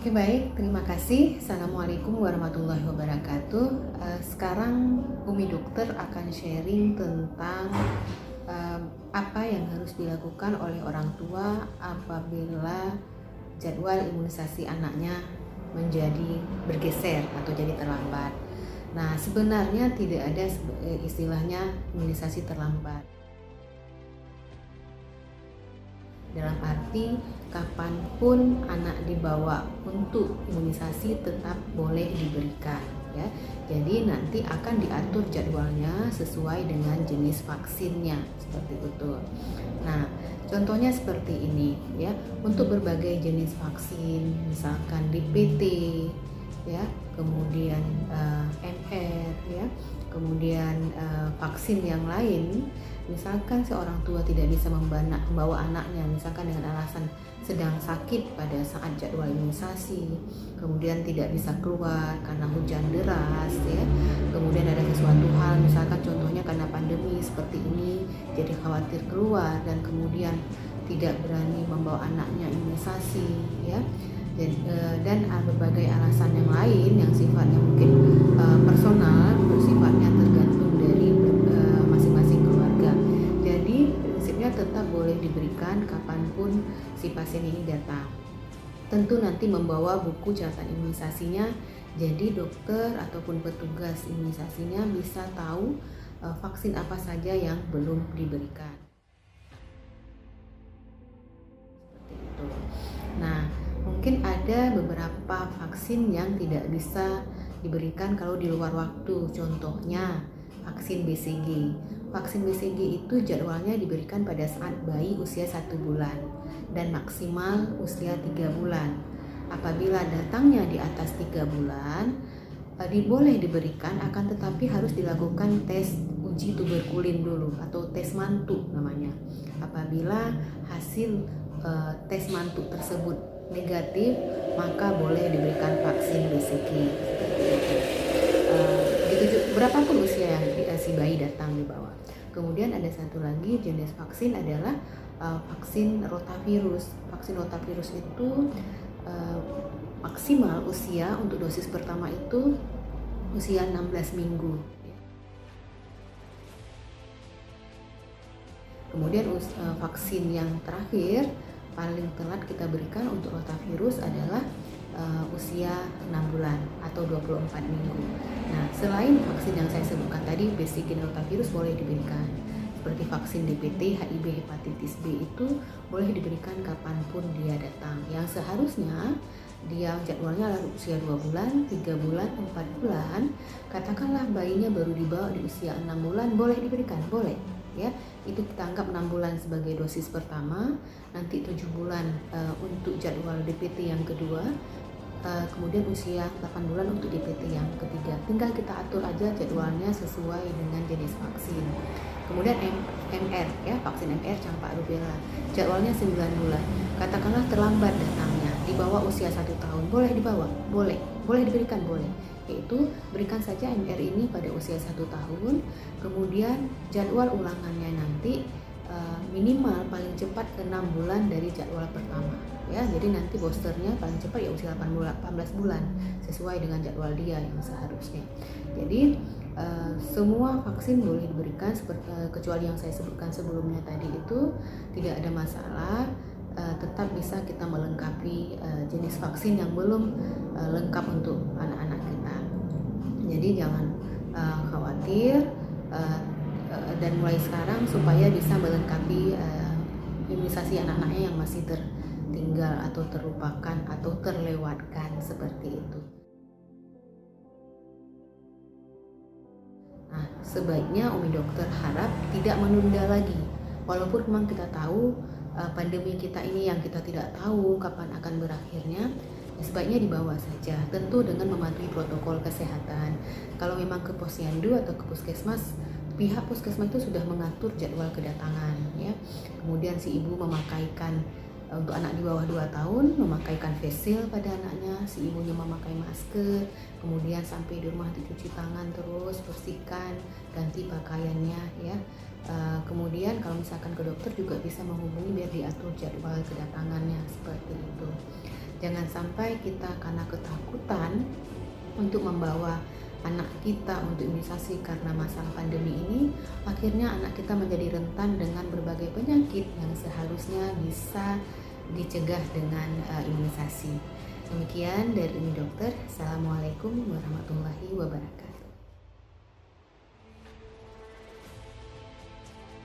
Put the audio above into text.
Oke baik, terima kasih. Assalamualaikum warahmatullahi wabarakatuh. Sekarang Umi Dokter akan sharing tentang apa yang harus dilakukan oleh orang tua apabila jadwal imunisasi anaknya menjadi bergeser atau jadi terlambat. Nah, sebenarnya tidak ada istilahnya imunisasi terlambat. Dalam arti kapanpun anak dibawa untuk imunisasi tetap boleh diberikan ya. Jadi nanti akan diatur jadwalnya sesuai dengan jenis vaksinnya seperti itu. Nah, contohnya seperti ini ya. Untuk berbagai jenis vaksin, misalkan DPT ya, kemudian MR ya, kemudian vaksin yang lain. Misalkan seorang tua tidak bisa membawa anaknya, misalkan dengan alasan sedang sakit pada saat jadwal imunisasi, kemudian tidak bisa keluar karena hujan deras ya, kemudian ada sesuatu hal, misalkan contohnya karena pandemi seperti ini, jadi khawatir keluar dan kemudian tidak berani membawa anaknya imunisasi ya, dan berbagai alasan yang lain yang sifatnya mungkin personal, bersifatnya tergantung dari masing-masing keluarga. Jadi prinsipnya tetap boleh diberikan kapanpun si pasien ini datang. Tentu nanti membawa buku catatan imunisasinya, jadi dokter ataupun petugas imunisasinya bisa tahu vaksin apa saja yang belum diberikan. Seperti itu. Nah, mungkin ada beberapa vaksin yang tidak bisa diberikan kalau di luar waktu. Contohnya vaksin BCG. Vaksin BCG itu jadwalnya diberikan pada saat bayi usia 1 bulan dan maksimal usia 3 bulan. Apabila datangnya di atas 3 bulan, boleh diberikan, akan tetapi harus dilakukan tes uji tuberkulin dulu atau tes mantu namanya. Apabila hasil tes mantu tersebut negatif, maka boleh diberikan vaksin BCG. Berapapun usia yang si bayi datang di bawah. Kemudian ada satu lagi jenis vaksin adalah vaksin rotavirus. Vaksin rotavirus itu maksimal usia untuk dosis pertama itu usia 16 minggu. Kemudian vaksin yang terakhir paling telat kita berikan untuk rotavirus adalah usia 6 bulan atau 24 minggu. Nah, selain vaksin yang saya sebutkan tadi, BCG dan rotavirus boleh diberikan. Seperti vaksin DPT, HIV, hepatitis B itu boleh diberikan kapanpun dia datang. Yang seharusnya dia jadwalnya adalah usia 2 bulan, 3 bulan, 4 bulan. Katakanlah bayinya baru dibawa di usia 6 bulan, boleh diberikan, boleh. Ya, itu kita anggap 6 bulan sebagai dosis pertama, nanti 7 bulan untuk jadwal DPT yang kedua, kemudian usia 8 bulan untuk DPT yang ketiga. Tinggal kita atur aja jadwalnya sesuai dengan jenis vaksin. Kemudian MR ya, vaksin MR campak rubella, jadwalnya 9 bulan. Katakanlah terlambat datangnya, di bawah usia 1 tahun, boleh dibawa, boleh diberikan, boleh. Yaitu berikan saja MR ini pada usia 1 tahun, kemudian jadwal ulangannya nanti minimal paling cepat ke 6 bulan dari jadwal pertama ya. Jadi nanti boosternya paling cepat ya usia 18 bulan sesuai dengan jadwal dia yang seharusnya. Jadi semua vaksin boleh diberikan kecuali yang saya sebutkan sebelumnya tadi itu tidak ada masalah. Tetap bisa kita melengkapi jenis vaksin yang belum lengkap untuk anak-anak kita. Jadi jangan khawatir dan mulai sekarang supaya bisa melengkapi imunisasi anak-anaknya yang masih tertinggal atau terlupakan atau terlewatkan seperti itu. Nah, sebaiknya Umi Dokter harap tidak menunda lagi. Walaupun memang kita tahu pandemi kita ini yang kita tidak tahu kapan akan berakhirnya, sebaiknya dibawa saja, tentu dengan mematuhi protokol kesehatan. Kalau memang ke posyandu atau ke puskesmas, pihak puskesmas itu sudah mengatur jadwal kedatangan ya. Kemudian si ibu memakaikan untuk anak di bawah 2 tahun memakaikan face shield pada anaknya, si ibunya memakai masker, kemudian sampai di rumah dicuci tangan terus, bersihkan, ganti pakaiannya ya. Kemudian kalau misalkan ke dokter juga bisa menghubungi biar diatur jadwal kedatangannya seperti itu. Jangan sampai kita karena ketakutan untuk membawa anak kita untuk imunisasi karena masalah pandemi ini, akhirnya anak kita menjadi rentan dengan berbagai penyakit yang seharusnya bisa dicegah dengan imunisasi. Demikian dari ini dokter. Assalamualaikum warahmatullahi wabarakatuh.